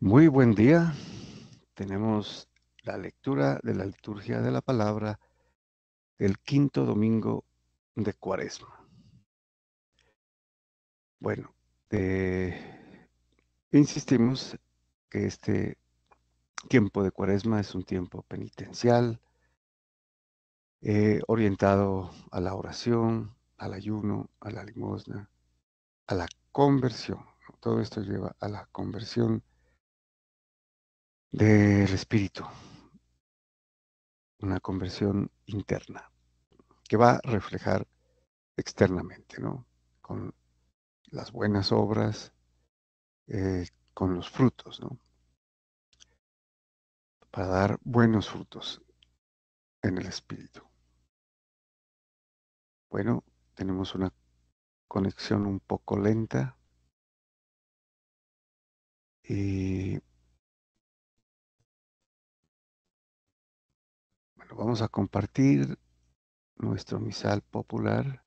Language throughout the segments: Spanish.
Muy buen día. Tenemos la lectura de la liturgia de la palabra del quinto domingo de Cuaresma. Bueno, insistimos que este tiempo de Cuaresma es un tiempo penitencial, orientado a la oración, al ayuno, a la limosna, a la conversión. Todo esto lleva a la conversión del espíritu, una conversión interna que va a reflejar externamente, ¿no? Con las buenas obras, con los frutos, ¿no? Para dar buenos frutos en el espíritu. Bueno, tenemos una conexión un poco lenta y bueno, vamos a compartir nuestro misal popular.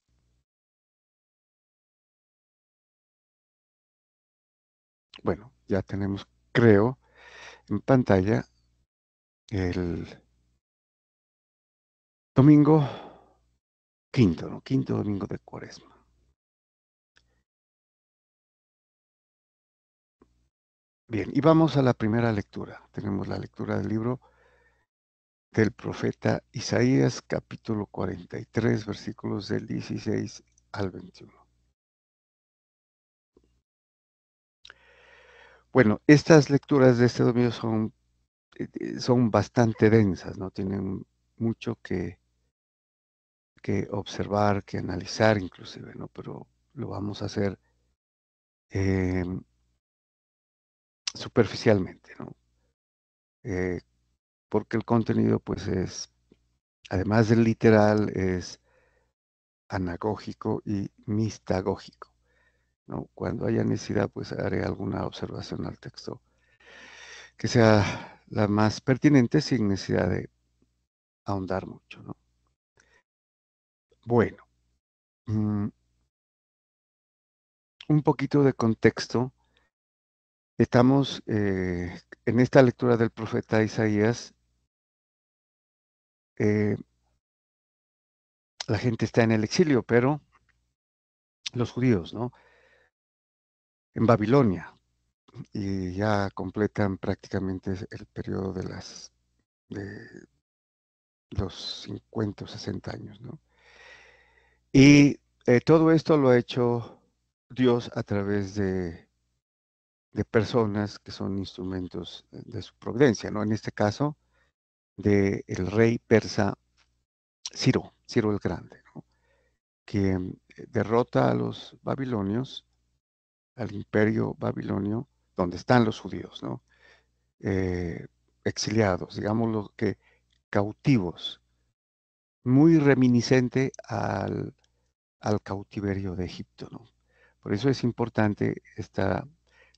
Bueno, ya tenemos, creo, en pantalla el domingo quinto, ¿no? Quinto domingo de Cuaresma. Bien, y vamos a la primera lectura. Tenemos la lectura del libro del profeta Isaías, capítulo 43, versículos del 16 al 21. Bueno, estas lecturas de este domingo son bastante densas, ¿no? Tienen mucho que observar, que analizar inclusive, ¿no? Pero lo vamos a hacer eh, superficialmente, ¿no? Eh, porque el contenido, pues, además del literal, es anagógico y mistagógico, ¿no? Cuando haya necesidad, pues haré alguna observación al texto que sea la más pertinente sin necesidad de ahondar mucho, ¿no? Bueno, mm, un poquito de contexto. Estamos en esta lectura del profeta Isaías. eh, la gente está en el exilio, pero los judíos, ¿no? En Babilonia, y ya completan prácticamente el periodo de los 50 o 60 años, ¿no? Y todo esto lo ha hecho Dios a través de personas que son instrumentos de su providencia, ¿no? En este caso, del rey persa Ciro el Grande, ¿no? Que derrota a los babilonios, al imperio babilonio, donde están los judíos, ¿no? Eh, Exiliados, digámoslo que cautivos, muy reminiscente al cautiverio de Egipto, ¿no? Por eso es importante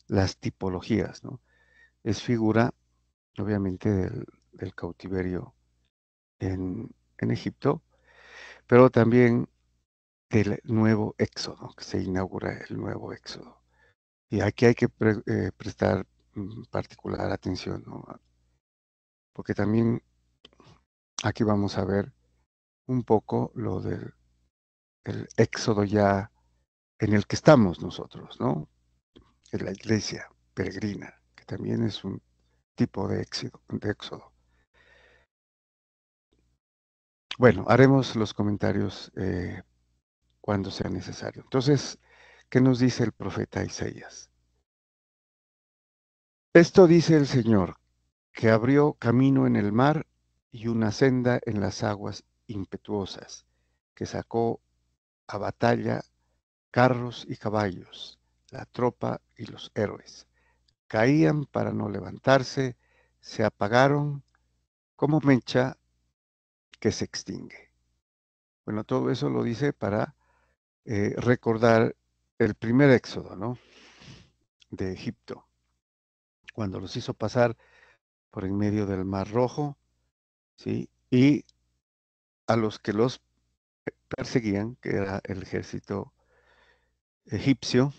las tipologías, ¿no? Es figura, obviamente, del cautiverio en Egipto, pero también del nuevo éxodo, que se inaugura el nuevo éxodo. Y aquí hay que prestar particular atención, ¿no? Porque también aquí vamos a ver un poco lo del el éxodo ya en el que estamos nosotros, ¿no? En la iglesia peregrina, que también es un tipo de éxodo. Bueno, haremos los comentarios cuando sea necesario. Entonces, ¿qué nos dice el profeta Isaías? Esto dice el Señor, que abrió camino en el mar y una senda en las aguas impetuosas, que sacó a batalla carros y caballos, la tropa y los héroes. Caían para no levantarse, se apagaron como mecha que se extingue. Bueno, todo eso lo dice para recordar el primer éxodo, ¿no? De Egipto, cuando los hizo pasar por en medio del Mar Rojo, ¿sí? Y a los que los perseguían, que era el ejército egipcio,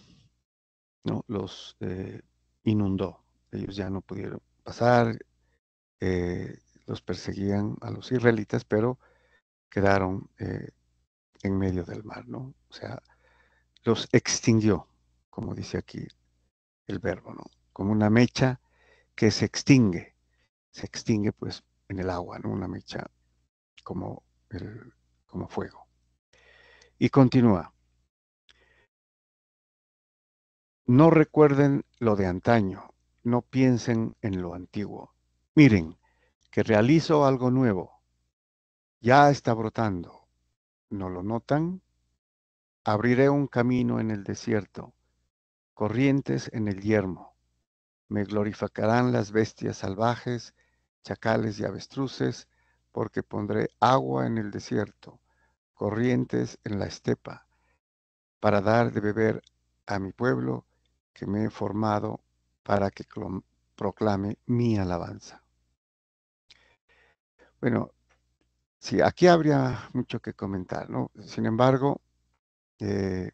¿no? Los inundó. ellos ya no pudieron pasar, los perseguían a los israelitas, pero quedaron en medio del mar, ¿no? O sea, los extinguió, como dice aquí el verbo, ¿no? Como una mecha que se extingue pues en el agua, ¿no? Una mecha como, como fuego. Y continúa, no recuerden lo de antaño, no piensen en lo antiguo. Miren, que realizo algo nuevo, ya está brotando, ¿no lo notan? Abriré un camino en el desierto, corrientes en el yermo. Me glorificarán las bestias salvajes, chacales y avestruces, porque pondré agua en el desierto, corrientes en la estepa, para dar de beber a mi pueblo que me he formado para que proclame mi alabanza. Bueno, sí, aquí habría mucho que comentar, ¿no? Sin embargo, eh,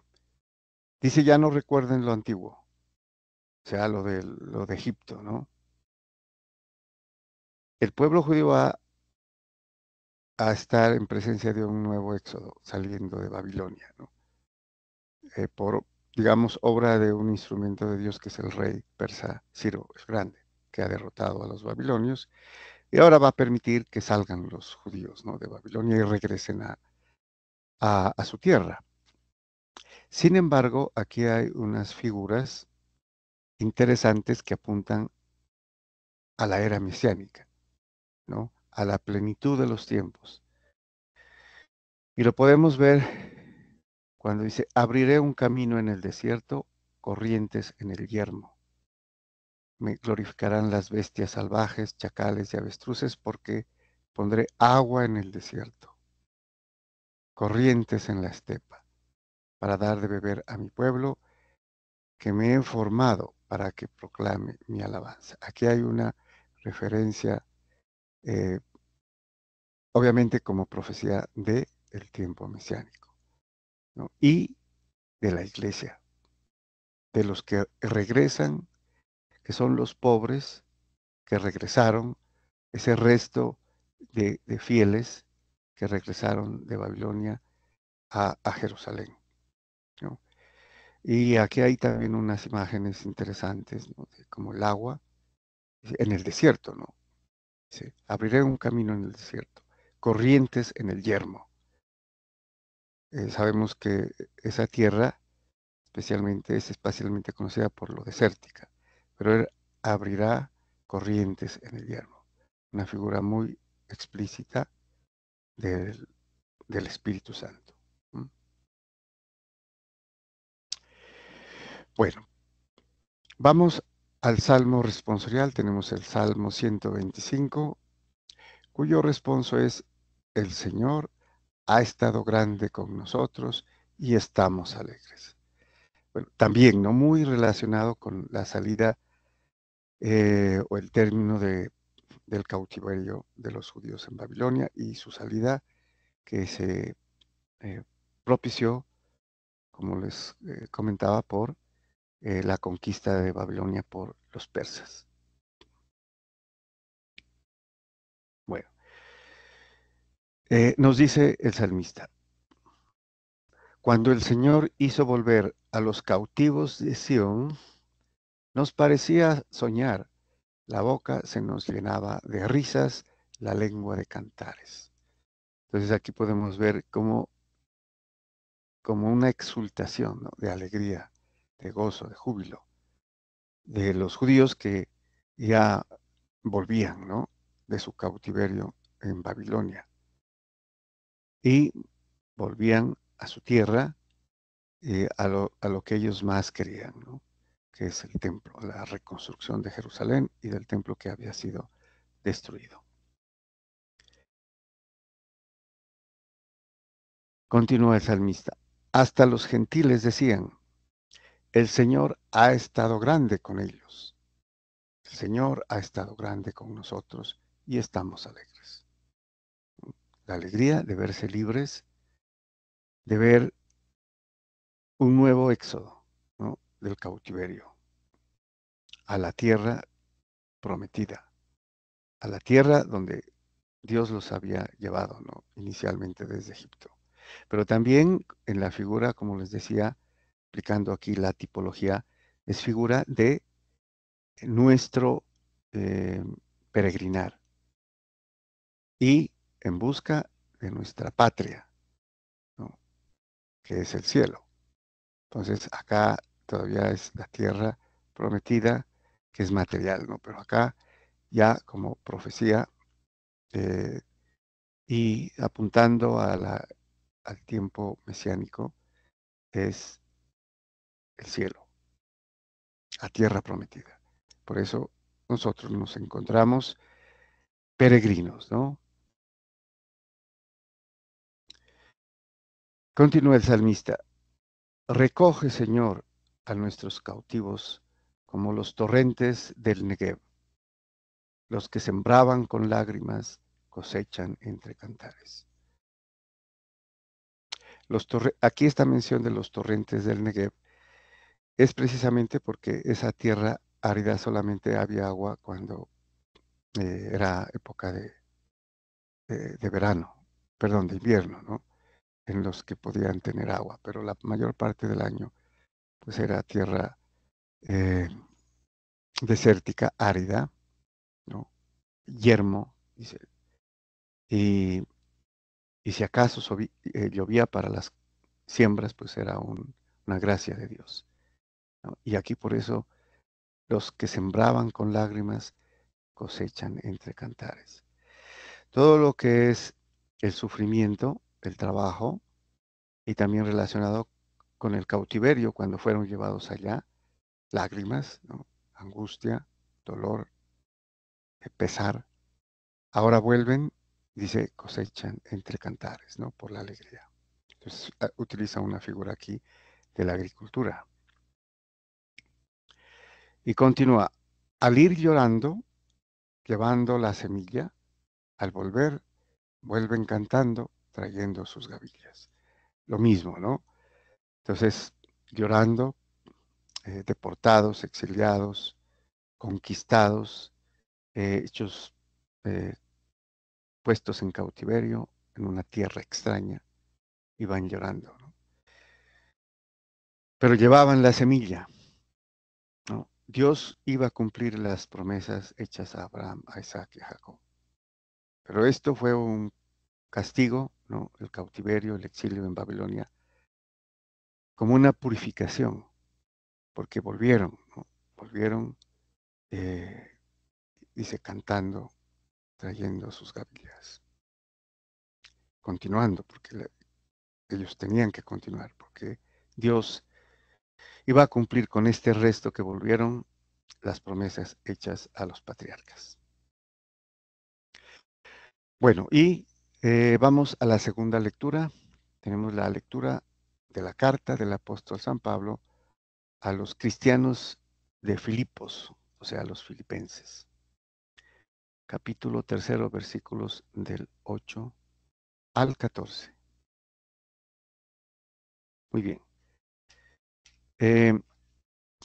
dice ya no recuerden lo antiguo, o sea, lo de Egipto, ¿no? El pueblo judío va a estar en presencia de un nuevo éxodo saliendo de Babilonia, ¿no? Por, digamos, obra de un instrumento de Dios que es el rey persa Ciro el Grande, que ha derrotado a los babilonios y ahora va a permitir que salgan los judíos, ¿no? De Babilonia y regresen a su tierra. Sin embargo, aquí hay unas figuras interesantes que apuntan a la era mesiánica, ¿no? A la plenitud de los tiempos. Y lo podemos ver cuando dice, abriré un camino en el desierto, corrientes en el yermo. Me glorificarán las bestias salvajes, chacales y avestruces, porque pondré agua en el desierto, corrientes en la estepa, para dar de beber a mi pueblo, que me he formado para que proclame mi alabanza. Aquí hay una referencia, eh, obviamente como profecía de el tiempo mesiánico, ¿no? Y de la iglesia, de los que regresan, que son los pobres que regresaron, ese resto de fieles que regresaron de Babilonia a Jerusalén, ¿no? Y aquí hay también unas imágenes interesantes, ¿no? Como el agua en el desierto, ¿no? Dice, abriré un camino en el desierto, corrientes en el yermo. Sabemos que esa tierra especialmente es espacialmente conocida por lo desértica, pero él abrirá corrientes en el yermo. Una figura muy explícita del, del Espíritu Santo. ¿Mm? Bueno, vamos al Salmo responsorial. Tenemos el Salmo 125, cuyo responso es, el Señor ha estado grande con nosotros y estamos alegres. Bueno, también, ¿no? Muy relacionado con la salida o el término del cautiverio de los judíos en Babilonia y su salida que se eh, propició, como les comentaba, por la conquista de Babilonia por los persas. Bueno, nos dice el salmista, cuando el Señor hizo volver a los cautivos de Sión, nos parecía soñar, la boca se nos llenaba de risas, la lengua de cantares. Entonces aquí podemos ver como una exultación, ¿no? De alegría, de gozo, de júbilo, de los judíos que ya volvían, ¿no? De su cautiverio en Babilonia y volvían a su tierra, a lo que ellos más querían, ¿no? Que es el templo, la reconstrucción de Jerusalén y del templo que había sido destruido. Continúa el salmista. Hasta los gentiles decían, el Señor ha estado grande con ellos. El Señor ha estado grande con nosotros y estamos alegres. La alegría de verse libres, de ver un nuevo éxodo, ¿no? Del cautiverio a la tierra prometida, a la tierra donde Dios los había llevado, ¿no? Inicialmente desde Egipto. Pero también en la figura, como les decía, explicando aquí la tipología, es figura de nuestro eh, peregrinar y en busca de nuestra patria, ¿no? Que es el cielo. Entonces acá todavía es la tierra prometida, que es material, ¿no? Pero acá ya como profecía eh, y apuntando al tiempo mesiánico, es el cielo, la tierra prometida. Por eso nosotros nos encontramos peregrinos, ¿no? Continúa el salmista. Recoge, Señor, a nuestros cautivos como los torrentes del Negev. Los que sembraban con lágrimas cosechan entre cantares. Aquí esta mención de los torrentes del Negev es precisamente porque esa tierra árida solamente había agua cuando era época de verano, perdón, de invierno, ¿no? En los que podían tener agua, pero la mayor parte del año pues era tierra eh, desértica, árida, ¿no? Yermo, dice, y, y si acaso llovía para las siembras, pues era una gracia de Dios, ¿no? Y aquí por eso los que sembraban con lágrimas cosechan entre cantares. Todo lo que es el sufrimiento, el trabajo, y también relacionado con el cautiverio cuando fueron llevados allá, lágrimas, ¿no? Angustia, dolor, pesar. Ahora vuelven, dice, cosechan entre cantares, ¿no? Por la alegría. Entonces utiliza una figura aquí de la agricultura. Y continúa, al ir llorando, llevando la semilla, al volver, vuelven cantando, trayendo sus gavillas. Lo mismo, ¿no? Entonces, llorando, deportados, exiliados, conquistados, hechos, eh, puestos en cautiverio en una tierra extraña, iban llorando, ¿no? Pero llevaban la semilla, ¿no? Dios iba a cumplir las promesas hechas a Abraham, a Isaac y a Jacob. Pero esto fue un castigo, ¿no? El cautiverio, el exilio en Babilonia, como una purificación, porque volvieron, ¿no? Volvieron, eh, dice, cantando, trayendo sus gavillas, continuando, porque ellos tenían que continuar, porque Dios iba a cumplir con este resto que volvieron las promesas hechas a los patriarcas. Bueno, y vamos a la segunda lectura. Tenemos la lectura de la carta del apóstol San Pablo a los cristianos de Filipos, o sea, a los filipenses. Capítulo 3, versículos del 8 al 14. Muy bien. Eh,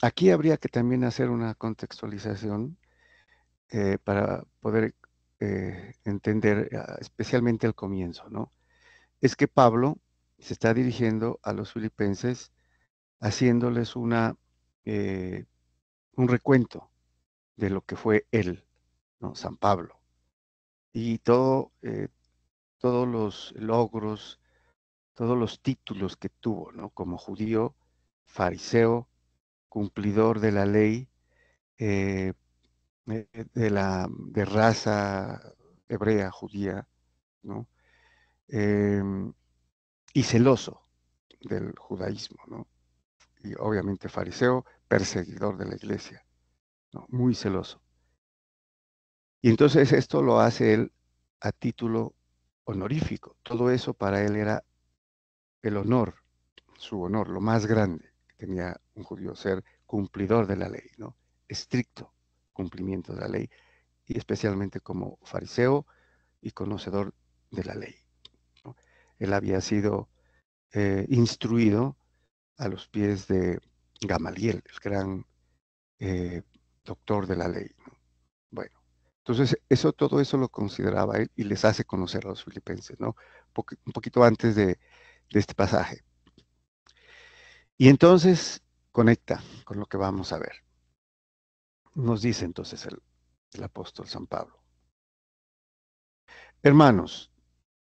Aquí habría que también hacer una contextualización para poder entender especialmente el comienzo, ¿no? Es que Pablo se está dirigiendo a los filipenses haciéndoles eh, un recuento de lo que fue él, ¿no? San Pablo, y todos los logros, todos los títulos que tuvo, ¿no? Como judío, fariseo, cumplidor de la ley, eh, de raza hebrea, judía, ¿no? Em, y celoso del judaísmo, ¿no? Y obviamente fariseo, perseguidor de la iglesia, ¿no? Muy celoso. Y entonces esto lo hace él a título honorífico. Todo eso para él era el honor, su honor, lo más grande que tenía un judío, ser cumplidor de la ley, ¿no? Estricto cumplimiento de la ley, y especialmente como fariseo y conocedor de la ley, ¿no? Él había sido instruido a los pies de Gamaliel, el gran doctor de la ley, ¿no? Bueno, entonces todo eso lo consideraba él y les hace conocer a los filipenses, ¿no? Un poquito antes de este pasaje. Y entonces conecta con lo que vamos a ver. Nos dice entonces el apóstol San Pablo. Hermanos,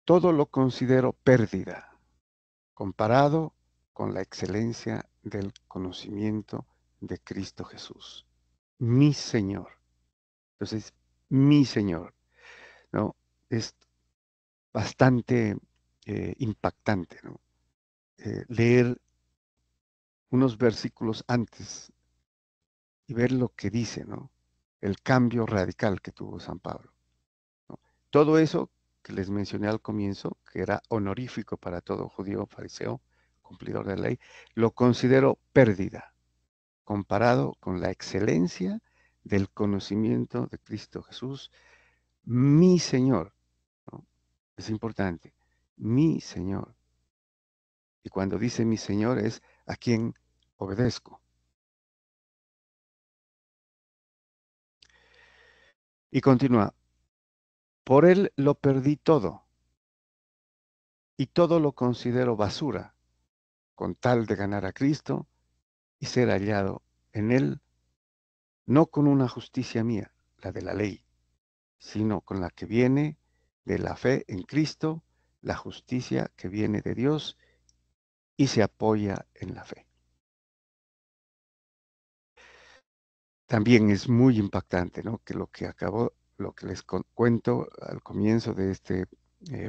todo lo considero pérdida comparado con la excelencia del conocimiento de Cristo Jesús, mi Señor. Entonces, mi Señor, ¿no? Es bastante impactante, ¿no? Leer unos versículos antes y ver lo que dice, ¿no? El cambio radical que tuvo San Pablo, ¿no? Todo eso que les mencioné al comienzo, que era honorífico para todo judío fariseo, cumplidor de la ley, lo considero pérdida comparado con la excelencia del conocimiento de Cristo Jesús, mi Señor, ¿no? Es importante, mi Señor. Y cuando dice mi Señor es a quien obedezco. Y continúa, por él lo perdí todo y todo lo considero basura con tal de ganar a Cristo y ser hallado en él, no con una justicia mía, la de la ley, sino con la que viene de la fe en Cristo, la justicia que viene de Dios y se apoya en la fe. También es muy impactante, ¿no? Que lo que les cuento al comienzo de este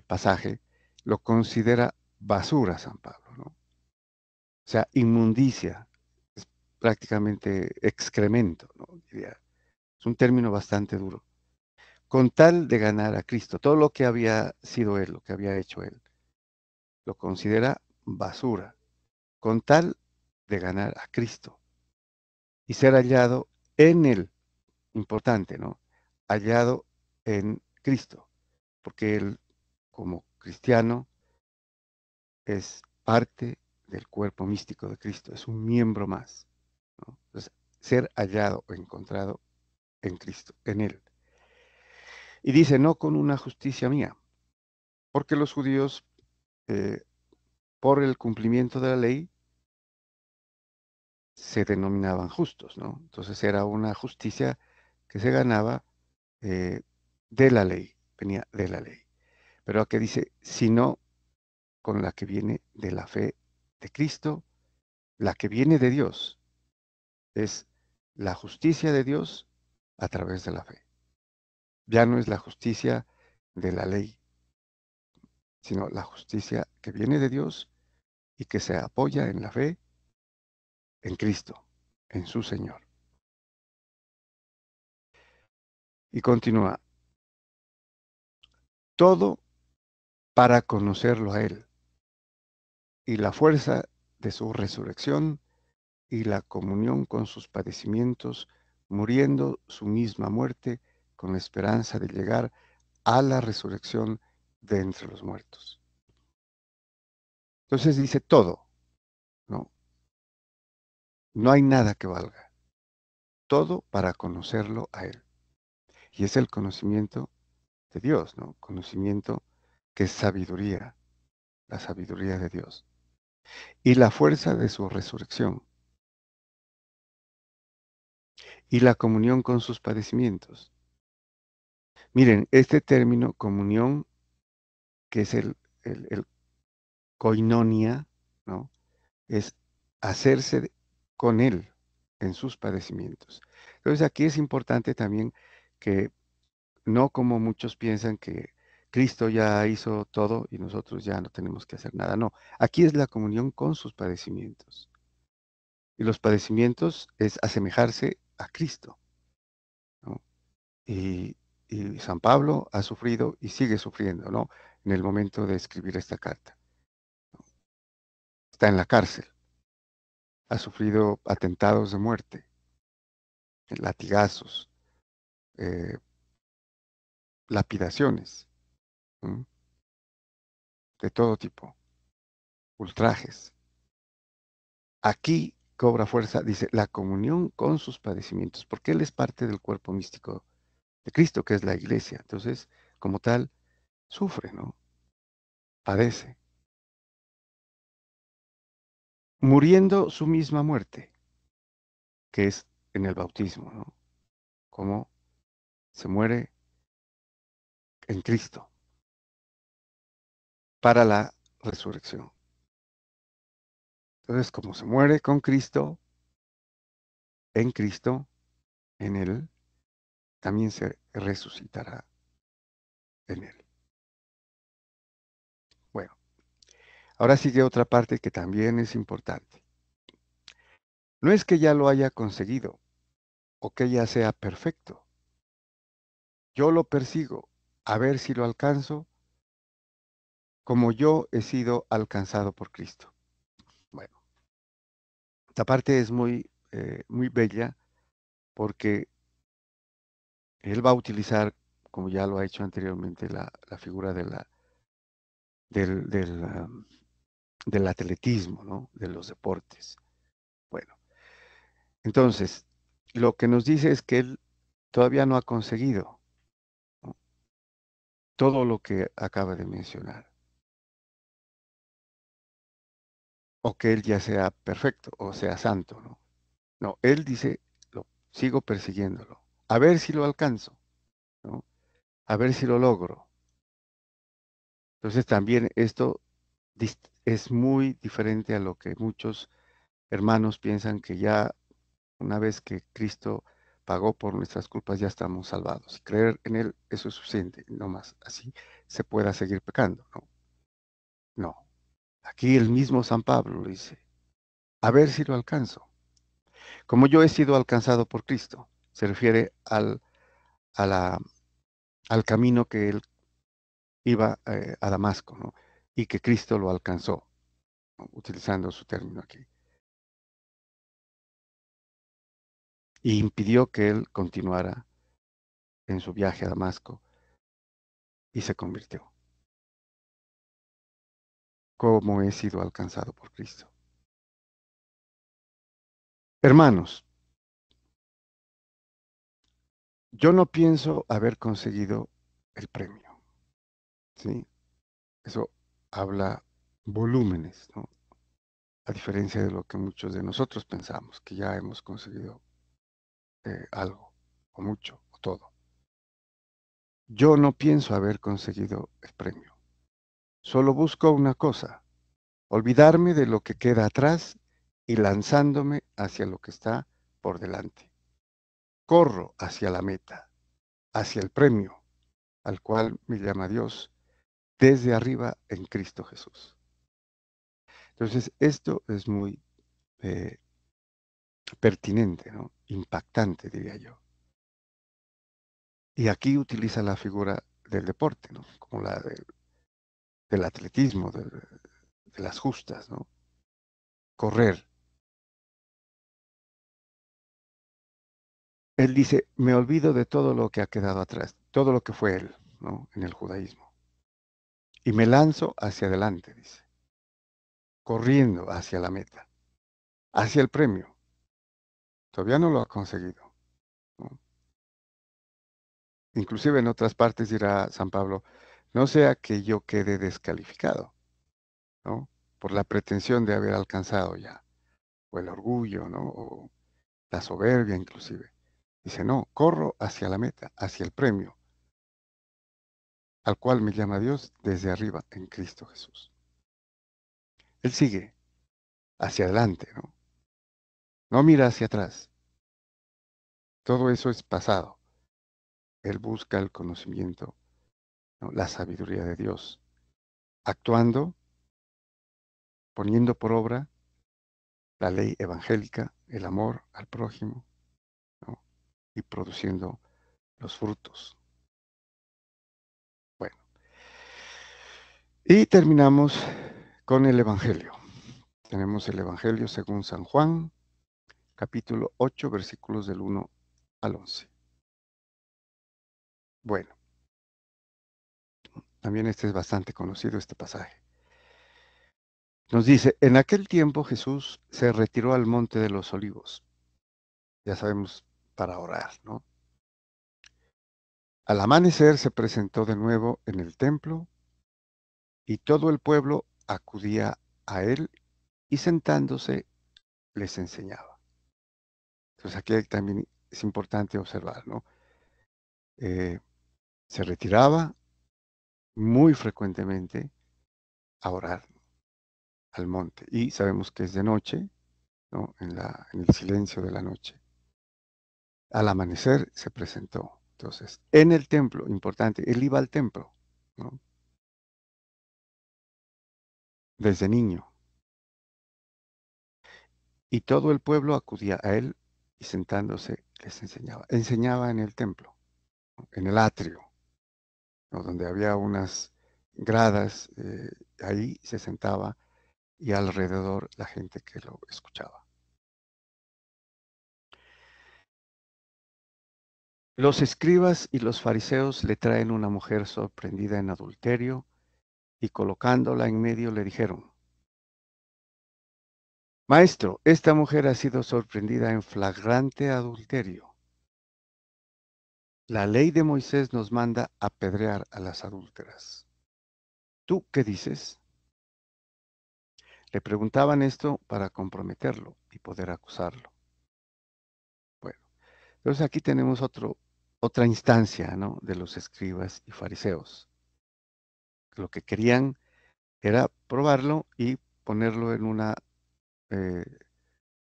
pasaje, lo considera basura San Pablo, ¿no? O sea, inmundicia, es prácticamente excremento, ¿no? Diría. Es un término bastante duro. Con tal de ganar a Cristo, todo lo que había sido él, lo que había hecho él, lo considera basura, con tal de ganar a Cristo y ser hallado en él. Importante, ¿no? Hallado en Cristo, porque él, como cristiano, es parte del cuerpo místico de Cristo, es un miembro más, ¿no? Entonces, ser hallado o encontrado en Cristo, en él. Y dice, no con una justicia mía, porque los judíos, eh, por el cumplimiento de la ley, se denominaban justos, ¿no? Entonces era una justicia que se ganaba eh, de la ley, venía de la ley. Pero aquí dice, sino con la que viene de la fe de Cristo, la que viene de Dios, es la justicia de Dios a través de la fe. Ya no es la justicia de la ley, sino la justicia que viene de Dios y que se apoya en la fe en Cristo, en su Señor. Y continúa, todo para conocerlo a Él y la fuerza de su resurrección y la comunión con sus padecimientos, muriendo su misma muerte con la esperanza de llegar a la resurrección de entre los muertos. Entonces dice todo, ¿no? No hay nada que valga, todo para conocerlo a Él. Y es el conocimiento de Dios, ¿no? Conocimiento que es sabiduría, la sabiduría de Dios. Y la fuerza de su resurrección y la comunión con sus padecimientos. Miren, este término comunión, que es el koinonia, ¿no? Es hacerse con Él en sus padecimientos. Entonces aquí es importante también que no como muchos piensan que Cristo ya hizo todo y nosotros ya no tenemos que hacer nada. No, aquí es la comunión con sus padecimientos. Y los padecimientos es asemejarse a Cristo, ¿no? Y, y San Pablo ha sufrido y sigue sufriendo, ¿no? En el momento de escribir esta carta. Está en la cárcel, ha sufrido atentados de muerte, latigazos, eh, lapidaciones, ¿m? De todo tipo, ultrajes. Aquí cobra fuerza, dice, la comunión con sus padecimientos, porque Él es parte del cuerpo místico de Cristo, que es la iglesia. Entonces, como tal, sufre, ¿no? Padece, muriendo su misma muerte, que es en el bautismo, ¿no? Como se muere en Cristo para la resurrección. Entonces, como se muere con Cristo, en Él, también se resucitará en Él. Bueno, ahora sigue otra parte que también es importante. No es que ya lo haya conseguido o que ya sea perfecto. Yo lo persigo a ver si lo alcanzo como yo he sido alcanzado por Cristo. Bueno, esta parte es muy bella porque él va a utilizar, como ya lo ha hecho anteriormente, la figura del del atletismo, ¿no? De los deportes. Bueno, entonces, lo que nos dice es que él todavía no ha conseguido, ¿no? Todo lo que acaba de mencionar, o que él ya sea perfecto o sea santo, ¿no? No, él dice, lo sigo persiguiéndolo, a ver si lo alcanzo, ¿no? A ver si lo logro. Entonces también esto es muy diferente a lo que muchos hermanos piensan que ya una vez que Cristo pagó por nuestras culpas ya estamos salvados. Y creer en Él, eso es suficiente, no más. Así se pueda seguir pecando, ¿no? No. Aquí el mismo San Pablo lo dice, a ver si lo alcanzo. Como yo he sido alcanzado por Cristo, se refiere a al camino que él iba a Damasco, ¿no? Y que Cristo lo alcanzó, ¿no? Utilizando su término aquí. Y impidió que él continuara en su viaje a Damasco y se convirtió. Como he sido alcanzado por Cristo. Hermanos, yo no pienso haber conseguido el premio, ¿sí? Eso habla volúmenes, ¿no? A diferencia de lo que muchos de nosotros pensamos, que ya hemos conseguido algo, o mucho, o todo. Yo no pienso haber conseguido el premio. Solo busco una cosa, olvidarme de lo que queda atrás y lanzándome hacia lo que está por delante. Corro hacia la meta, hacia el premio al cual me llama Dios desde arriba en Cristo Jesús. Entonces, esto es muy eh, pertinente, ¿no? Impactante, diría yo. Y aquí utiliza la figura del deporte, ¿no? Como la del atletismo, de las justas, ¿no? Correr. Él dice, me olvido de todo lo que ha quedado atrás, todo lo que fue él, ¿no? En el judaísmo. Y me lanzo hacia adelante, dice, corriendo hacia la meta, hacia el premio. Todavía no lo ha conseguido, ¿no? Inclusive en otras partes dirá San Pablo, no sea que yo quede descalificado, ¿no? Por la pretensión de haber alcanzado ya, o el orgullo, ¿no? O la soberbia inclusive. Dice, no, corro hacia la meta, hacia el premio, al cual me llama Dios desde arriba en Cristo Jesús. Él sigue hacia adelante, ¿no? No mira hacia atrás. Todo eso es pasado. Él busca el conocimiento, ¿no? La sabiduría de Dios, actuando, poniendo por obra la ley evangélica, el amor al prójimo, ¿no? Y produciendo los frutos. Bueno, y terminamos con el Evangelio. Tenemos el Evangelio según San Juan, capítulo 8, versículos del 1 al 11. Bueno, también este es bastante conocido, este pasaje. Nos dice, en aquel tiempo Jesús se retiró al monte de los olivos, ya sabemos, para orar, ¿no? Al amanecer se presentó de nuevo en el templo y todo el pueblo acudía a él y sentándose les enseñaba. Entonces aquí también es importante observar, ¿no? Eh, Se retiraba muy frecuentemente a orar al monte y sabemos que es de noche, ¿no? En el silencio de la noche. Al amanecer se presentó. Entonces, en el templo, importante, él iba al templo, ¿no? Desde niño. Y todo el pueblo acudía a él y sentándose les enseñaba. Enseñaba en el templo, ¿no? En el atrio, ¿no? Donde había unas gradas, ahí se sentaba y alrededor la gente que lo escuchaba. Los escribas y los fariseos le traen una mujer sorprendida en adulterio y colocándola en medio le dijeron, Maestro, esta mujer ha sido sorprendida en flagrante adulterio. La ley de Moisés nos manda apedrear a las adúlteras. ¿Tú qué dices? Le preguntaban esto para comprometerlo y poder acusarlo. Bueno, entonces aquí tenemos otra instancia, ¿no? De los escribas y fariseos. Lo que querían era probarlo y ponerlo en una eh,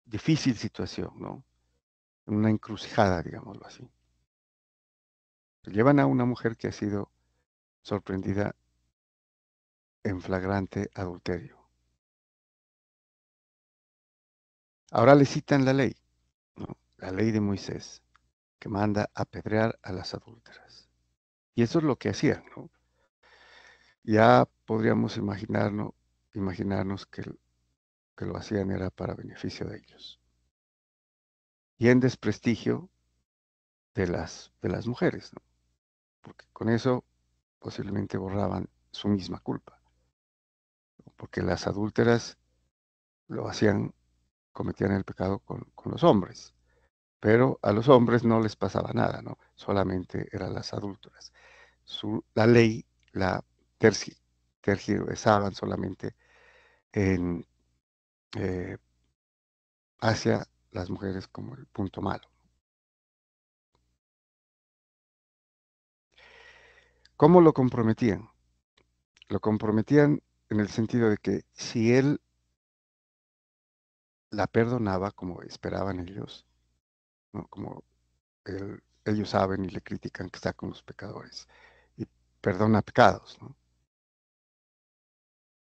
difícil situación, ¿no? En una encrucijada, digámoslo así. Llevan a una mujer que ha sido sorprendida en flagrante adulterio. Ahora le citan la ley, ¿no? La ley de Moisés, que manda apedrear a las adúlteras. Y eso es lo que hacían, ¿no? Ya podríamos imaginarnos que lo hacían era para beneficio de ellos. Y en desprestigio de las mujeres, ¿no? Porque con eso posiblemente borraban su misma culpa. Porque las adúlteras lo hacían, cometían el pecado con los hombres. Pero a los hombres no les pasaba nada, ¿no? Solamente eran las adúlteras. La ley la tergi- tergiversaban solamente en, eh, hacia las mujeres como el punto malo. ¿Cómo lo comprometían? Lo comprometían en el sentido de que si él la perdonaba como esperaban ellos, ¿no? Como ellos saben y le critican que está con los pecadores y perdona pecados, ¿no?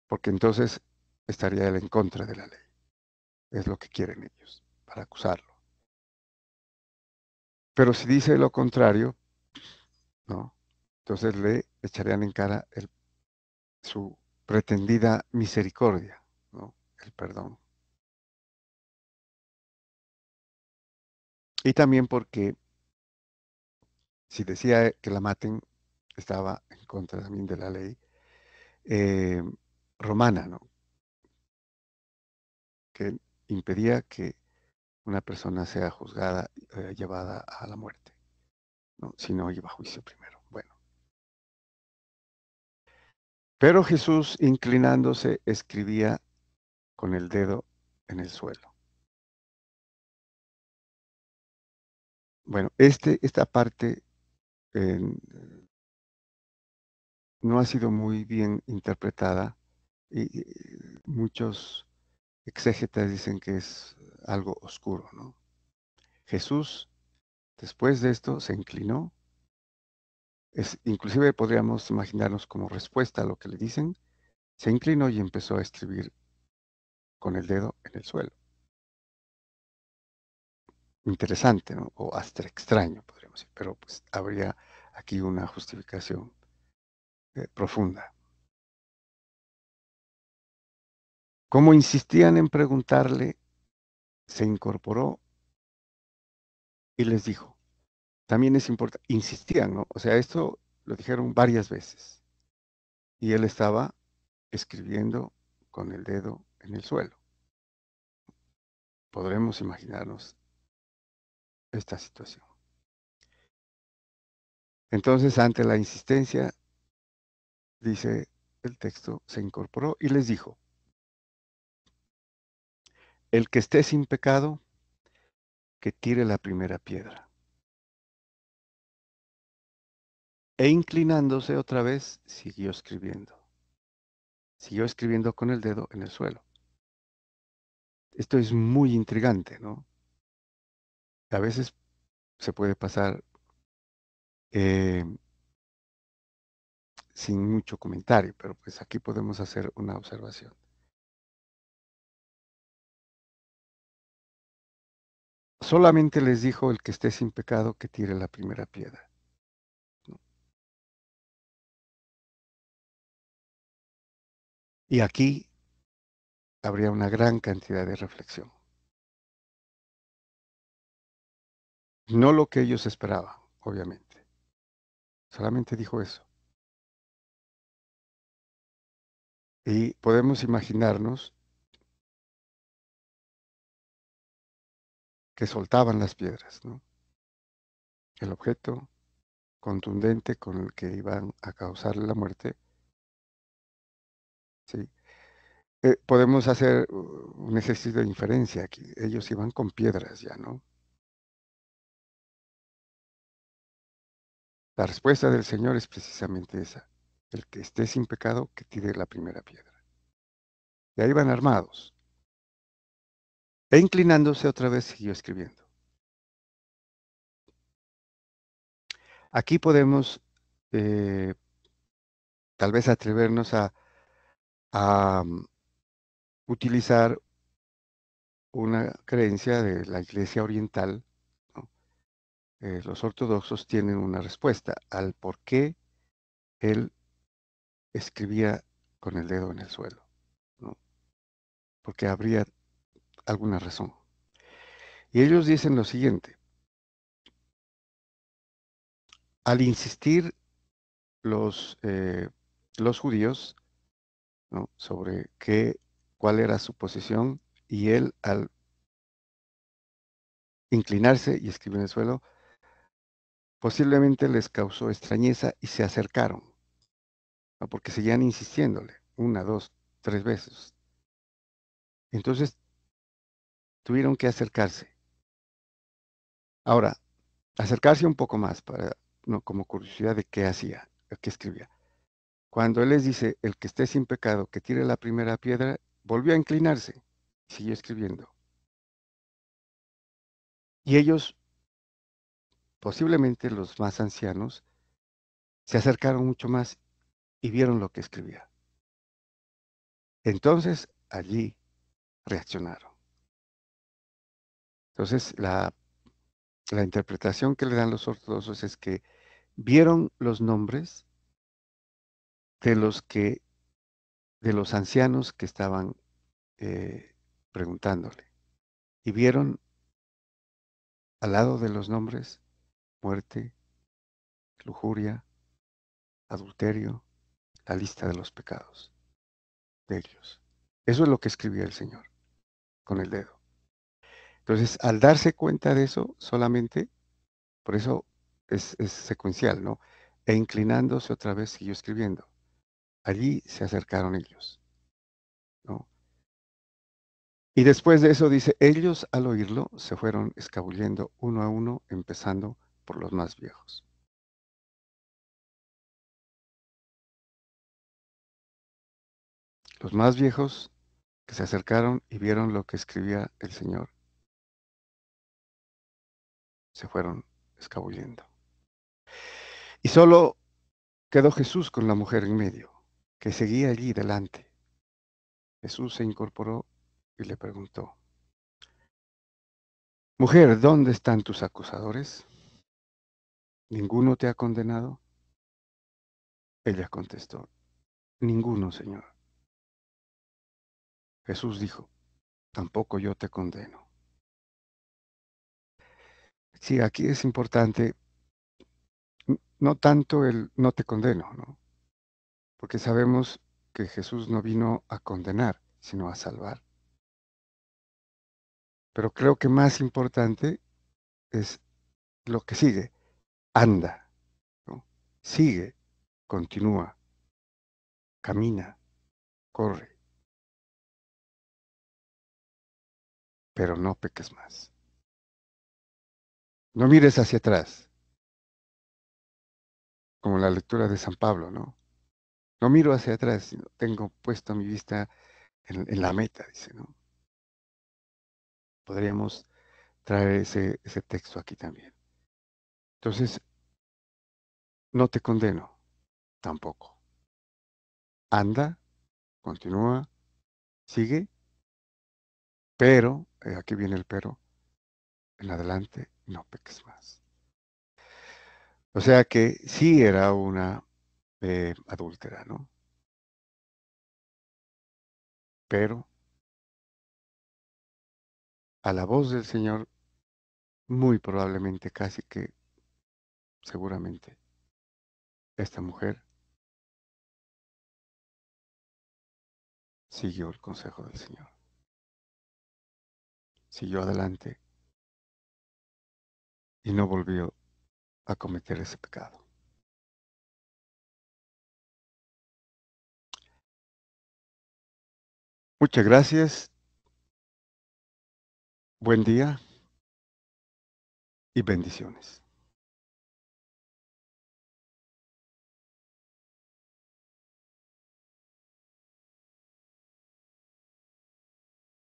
Porque entonces estaría él en contra de la ley. Es lo que quieren ellos, para acusarlo. Pero si dice lo contrario, ¿no? Entonces le echarían en cara su pretendida misericordia, ¿no? El perdón. Y también porque si decía que la maten, estaba en contra también de la ley eh, romana, ¿no? Que impedía que una persona sea juzgada, llevada a la muerte, ¿no? Si no iba a juicio primero. Bueno, pero Jesús, inclinándose, escribía con el dedo en el suelo. Bueno, esta parte eh, no ha sido muy bien interpretada y muchos exégetas dicen que es algo oscuro, ¿no? Jesús, después de esto, se inclinó. Inclusive podríamos imaginarnos como respuesta a lo que le dicen, se inclinó y empezó a escribir con el dedo en el suelo. Interesante, ¿no? O hasta extraño, podríamos decir, pero pues habría aquí una justificación profunda. Como insistían en preguntarle, se incorporó y les dijo, también es importante, insistían, ¿no? O sea, esto lo dijeron varias veces y él estaba escribiendo con el dedo en el suelo. Podremos imaginarnos esta situación. Entonces, ante la insistencia, dice el texto, se incorporó y les dijo, el que esté sin pecado, que tire la primera piedra. E inclinándose otra vez, siguió escribiendo. Siguió escribiendo con el dedo en el suelo. Esto es muy intrigante, ¿no? A veces se puede pasar eh, sin mucho comentario, pero pues aquí podemos hacer una observación. Solamente les dijo el que esté sin pecado que tire la primera piedra, ¿no? Y aquí habría una gran cantidad de reflexión. No lo que ellos esperaban, obviamente. Solamente dijo eso. Y podemos imaginarnos que soltaban las piedras, ¿no? El objeto contundente con el que iban a causarle la muerte, ¿sí? Podemos hacer un ejercicio de inferencia aquí. Ellos iban con piedras ya, ¿no? La respuesta del Señor es precisamente esa. El que esté sin pecado, que tire la primera piedra. Y ahí van armados. E inclinándose otra vez, siguió escribiendo. Aquí podemos tal vez atrevernos a utilizar una creencia de la Iglesia Oriental, ¿no? Los ortodoxos tienen una respuesta al por qué él escribía con el dedo en el suelo, ¿no? Porque habría alguna razón. Y ellos dicen lo siguiente: al insistir los judíos, ¿no?, sobre cuál era su posición, y él al inclinarse y escribir en el suelo, posiblemente les causó extrañeza y se acercaron, ¿no?, porque seguían insistiéndole una, dos, tres veces. Entonces tuvieron que acercarse. Ahora, acercarse un poco más para, no, como curiosidad de qué hacía, qué escribía. Cuando él les dice, el que esté sin pecado, que tire la primera piedra, volvió a inclinarse, siguió escribiendo. Y ellos, posiblemente los más ancianos, se acercaron mucho más y vieron lo que escribía. Entonces, allí reaccionaron. Entonces, la interpretación que le dan los ortodoxos es que vieron los nombres de de los ancianos que estaban preguntándole. Y vieron al lado de los nombres muerte, lujuria, adulterio, la lista de los pecados de ellos. Eso es lo que escribía el Señor con el dedo. Entonces, al darse cuenta de eso, solamente, por eso es secuencial, ¿no? E inclinándose otra vez, siguió escribiendo. Allí se acercaron ellos, ¿no? Y después de eso dice, ellos al oírlo se fueron escabullendo uno a uno, empezando por los más viejos. Los más viejos que se acercaron y vieron lo que escribía el Señor, se fueron escabullendo. Y solo quedó Jesús con la mujer en medio, que seguía allí delante. Jesús se incorporó y le preguntó, mujer, ¿dónde están tus acusadores? ¿Ninguno te ha condenado? Ella contestó, ninguno, Señor. Jesús dijo, tampoco yo te condeno. Sí, aquí es importante, no tanto el no te condeno, ¿no? Porque sabemos que Jesús no vino a condenar, sino a salvar. Pero creo que más importante es lo que sigue, anda, ¿no? sigue, continúa, camina, corre, pero no peques más. No mires hacia atrás, como la lectura de San Pablo, ¿no? No miro hacia atrás, sino tengo puesta mi vista en la meta, dice, ¿no? Podríamos traer ese texto aquí también. Entonces, no te condeno tampoco. Anda, continúa, sigue, pero, aquí viene el pero, en adelante no peques más. O sea que sí era una adúltera, ¿no? Pero a la voz del Señor, muy probablemente, casi que seguramente, esta mujer siguió el consejo del Señor, siguió adelante y no volvió a cometer ese pecado. Muchas gracias, buen día y bendiciones.